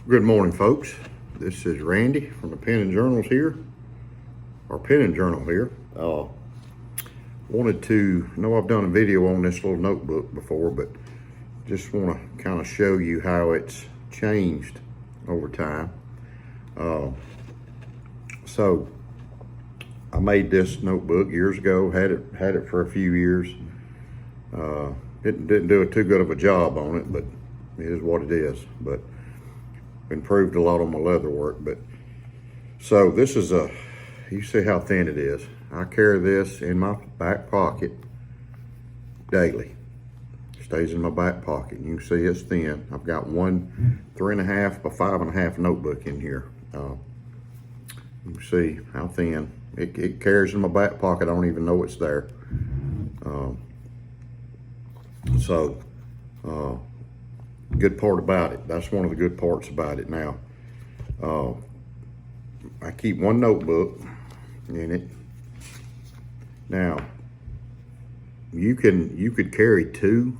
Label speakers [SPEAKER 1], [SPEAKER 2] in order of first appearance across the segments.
[SPEAKER 1] Good morning, folks. This is Randy from the Pen and Journals here, or Pen and Journal here. Wanted to know I've done a video on this little notebook before, but just want to kind of show you how it's changed over time. So I made this notebook years ago, had it for a few years. Didn't do too good of a job on it, but it is what it is. But improved a lot on my leather work. But so this is you see how thin it is. I carry this in my back pocket daily. Stays in my back pocket. You can see it's thin. I've got one 3.5 by 5.5 notebook in here. You can see how thin it carries in my back pocket. I don't even know it's there. Good part about it. That's one of the good parts about it. Now, I keep one notebook in it. Now, you could carry two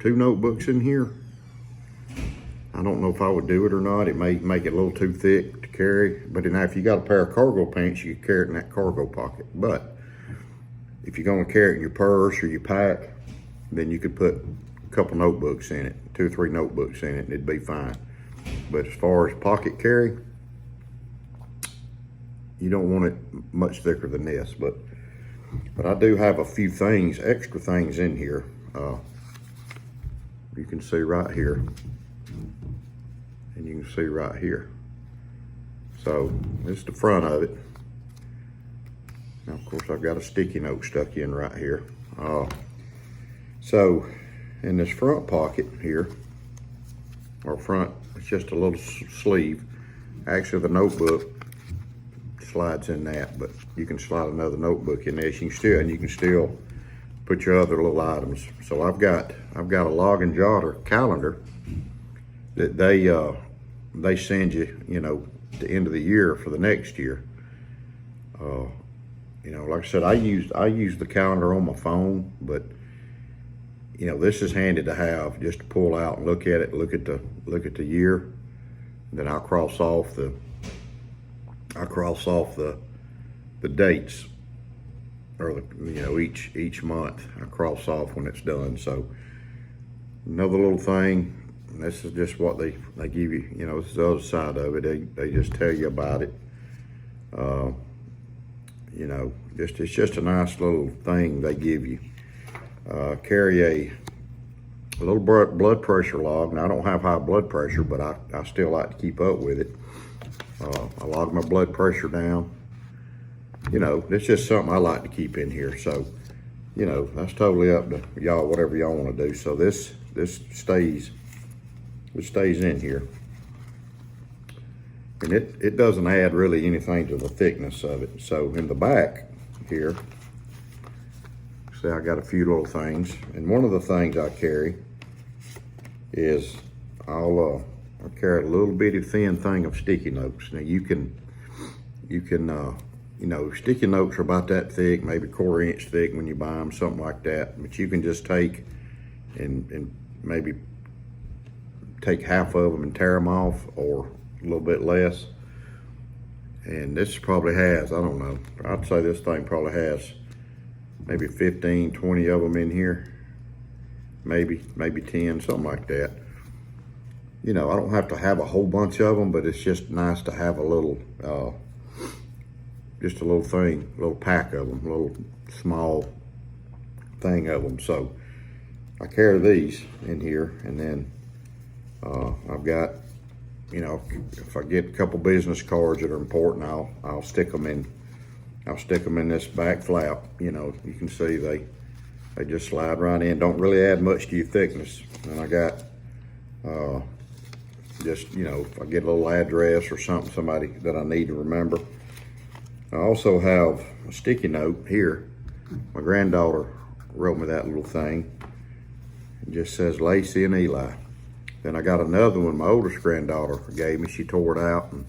[SPEAKER 1] notebooks in here. I don't know if I would do it or not. It may make it a little too thick to carry. But now, if you got a pair of cargo pants, you could carry it in that cargo pocket. But if you're going to carry it in your purse or your pack, then you could put a couple notebooks in it, 2 or 3 notebooks in it, and it'd be fine. But as far as pocket carry, you don't want it much thicker than this. But I do have a few things, extra things in here. You can see right here, and you can see right here. So this is the front of it. Now, of course, I've got a sticky note stuck in right here. So in this front pocket here, or front, it's just a little sleeve. Actually, the notebook slides in that, but you can slide another notebook in there. You can still put your other little items. So I've got a log and jotter calendar that they send you, at the end of the year for the next year. Like I said, I use the calendar on my phone, but this is handy to have, just to pull out and look at it, look at the year. Then I'll cross off the dates, or each month I cross off when it's done. So another little thing, this is just what they give you. This is the other side of it. They just tell you about it. It's just a nice little thing they give you. Carry a little blood pressure log. Now, I don't have high blood pressure, but I still like to keep up with it. I log my blood pressure down. It's just something I like to keep in here. So, that's totally up to y'all, whatever y'all want to do. So this stays in here. And it doesn't add really anything to the thickness of it. So in the back here, see, I got a few little things. And one of the things I carry is I'll carry a little bitty thin thing of sticky notes. Now you can sticky notes are about that thick, maybe 1/4 inch thick when you buy them, something like that. But you can just take and maybe take half of them and tear them off, or a little bit less. And this probably has, I don't know, I'd say this thing probably has maybe 15, 20 of them in here. Maybe 10, something like that. I don't have to have a whole bunch of them, but it's just nice to have a little, just a little thing, a little pack of them, a little small thing of them. So I carry these in here, and then I've got, if I get a couple business cards that are important, I'll stick them in. I'll stick them in this back flap. You can see they just slide right in. Don't really add much to your thickness. And I got just, if I get a little address or something, somebody that I need to remember. I also have a sticky note here. My granddaughter wrote me that little thing. It just says Lacey and Eli. Then I got another one my oldest granddaughter gave me. She tore it out and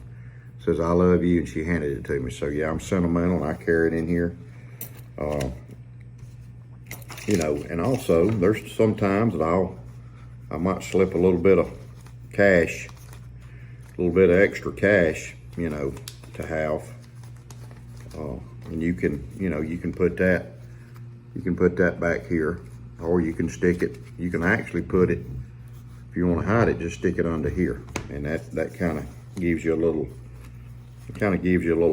[SPEAKER 1] says, I love you, and she handed it to me. So yeah, I'm sentimental, and I carry it in here. And also there's sometimes that I might slip a little bit of cash little bit of extra cash, you know, to have. And you can, you know, you can put that back here, or you can stick it, you can actually put it, if you want to hide it, just stick it under here. And that kind of gives you a little,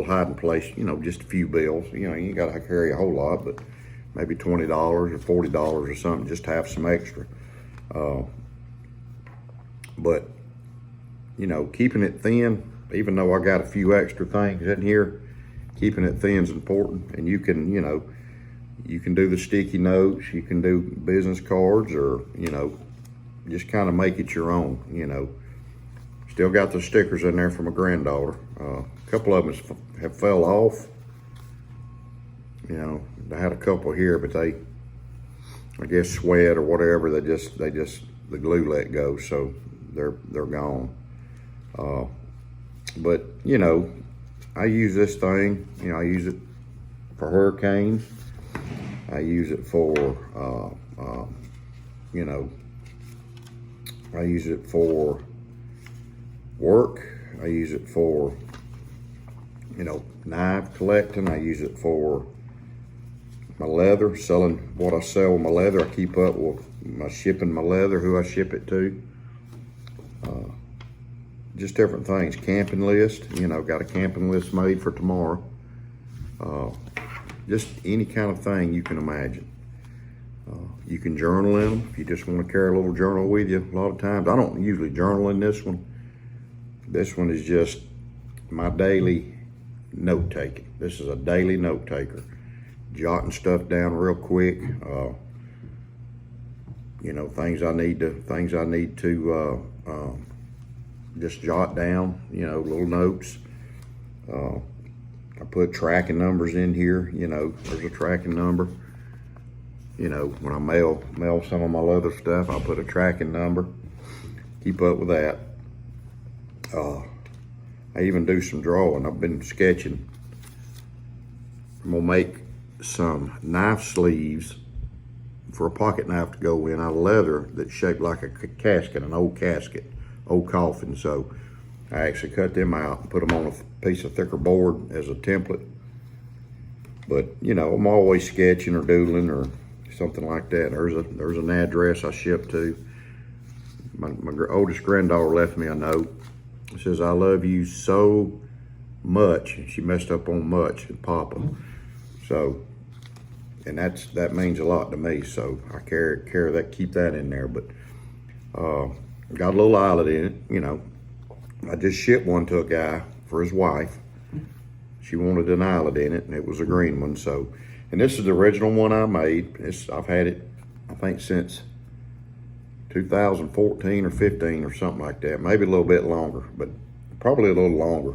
[SPEAKER 1] hiding place, you know, just a few bills. You know, you ain't got to carry a whole lot, but maybe $20 or $40 or something, just to have some extra. But, you know, keeping it thin, even though I got a few extra things in here, keeping it thin is important. And you can, you know, you can do the sticky notes, you can do business cards, or, you know, just kind of make it your own, you know. Still got the stickers in there from my granddaughter. A couple of them have fell off. You know, I had a couple here, but they, I guess, sweat or whatever. They just the glue let go, so they're gone. But you know, I use this thing. You know, I use it for hurricanes. I use it for, you know, I use it for work. I use it for, you know, knife collecting. I use it for my leather, selling what I sell with my leather. I keep up with my shipping my leather, who I ship it to. Just different things. Camping list, you know, got a camping list made for tomorrow. Just any kind of thing you can imagine. You can journal in them if you just want to carry a little journal with you. A lot of times, I don't usually journal in this one. This one is just my daily note taking. This is a daily note taker. Jotting stuff down real quick. You know, things I need to just jot down, you know, little notes. I put tracking numbers in here, you know, there's a tracking number. You know, when I mail some of my leather stuff, I'll put a tracking number, keep up with that. I even do some drawing. I've been sketching. I'm gonna make some knife sleeves for a pocket knife to go in out of leather that's shaped like a casket, an old casket, old coffin. So I actually cut them out and put them on a piece of thicker board as a template. But you know, I'm always sketching or doodling or something like that. There's an address I ship to. My oldest granddaughter left me a note. It says, "I love you so much." She messed up on much and Papa. So, and that means a lot to me. So I carry that, keep that in there. But got a little eyelet in it, you know. I just shipped one to a guy for his wife. She wanted an eyelet in it, and it was a green one. So, and this is the original one I made. I've had it, I think, since 2014 or 15 or something like that. Maybe a little bit longer, but probably a little longer.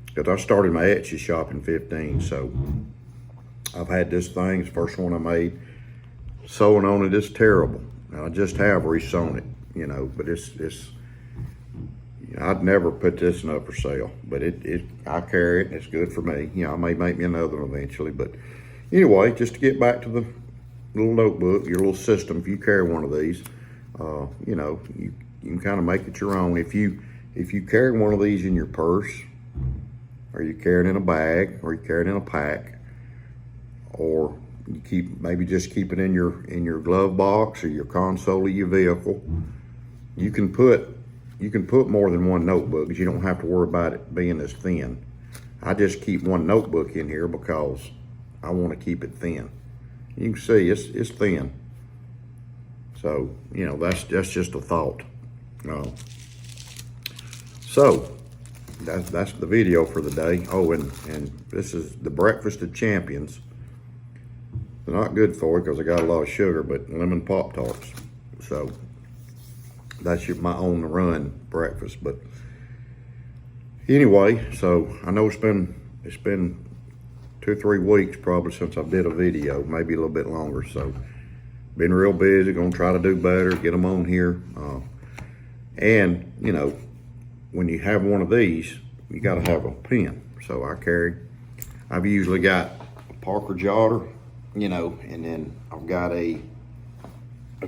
[SPEAKER 1] Because I started my Etsy shop in 15, so I've had this thing. It's the first one I made. Sewing on it is terrible. I just have resewn it, you know, but it's I'd never put this one up for sale, but I carry it. It's good for me. You know, I may make me another one eventually, but anyway, just to get back to the little notebook, your little system, if you carry one of these, you know, you can kind of make it your own. If you carry one of these in your purse, or you carry it in a bag, or you carry it in a pack, or you maybe just keep it in your glove box or your console of your vehicle, you can put more than one notebook, because you don't have to worry about it being as thin. I just keep one notebook in here because I want to keep it thin. You can see it's thin. So, you know, that's just a thought. So that's the video for the day. Oh, and this is the Breakfast of Champions. They're not good for you because they got a lot of sugar, but lemon Pop-Tarts. So that's my on the run breakfast. But anyway, so I know it's been 2 or 3 weeks probably since I did a video, maybe a little bit longer. So been real busy, gonna try to do better, get them on here. And you know, when you have one of these, you gotta have a pen. So I've usually got a Parker Jotter, you know, and then I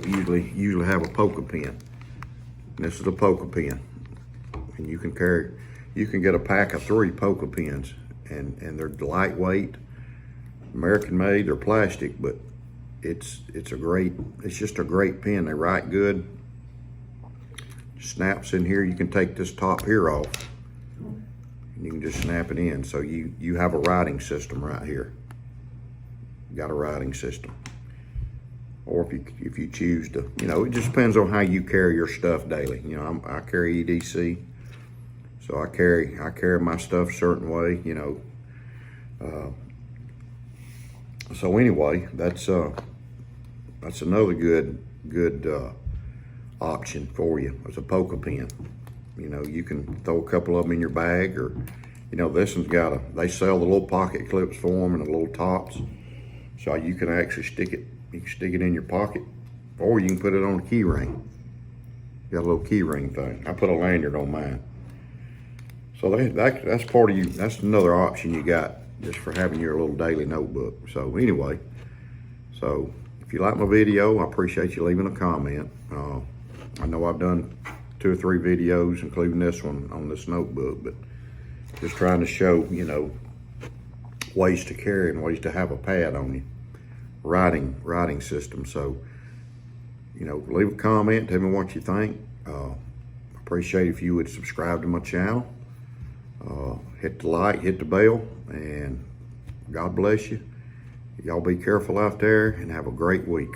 [SPEAKER 1] usually have a poker pen. This is a poker pen. and you can get a pack of 3 poker pens, and they're lightweight, American made. They're plastic, but it's just a great pen. They write good. Snaps in here. You can take this top here off, and you can just snap it in. So you have a writing system right here. You got a writing system. Or if you choose to, it just depends on how you carry your stuff daily. I carry EDC, so I carry my stuff a certain way. So anyway, that's another good option for you as a poker pen. You can throw a couple of them in your bag, or this one's they sell the little pocket clips for them and the little tops, so you can actually stick it in your pocket, or you can put it on a key ring. Got a little key ring thing. I put a lanyard on mine. So that's part of you. That's another option you got just for having your little daily notebook. So anyway, if you like my video, I appreciate you leaving a comment. I know I've done 2 or 3 videos, including this one on this notebook, but just trying to show, ways to carry and ways to have a pad on you. Writing system. So, leave a comment, tell me what you think. Appreciate if you would subscribe to my channel. Hit the like, hit the bell, and God bless you. Y'all be careful out there and have a great week.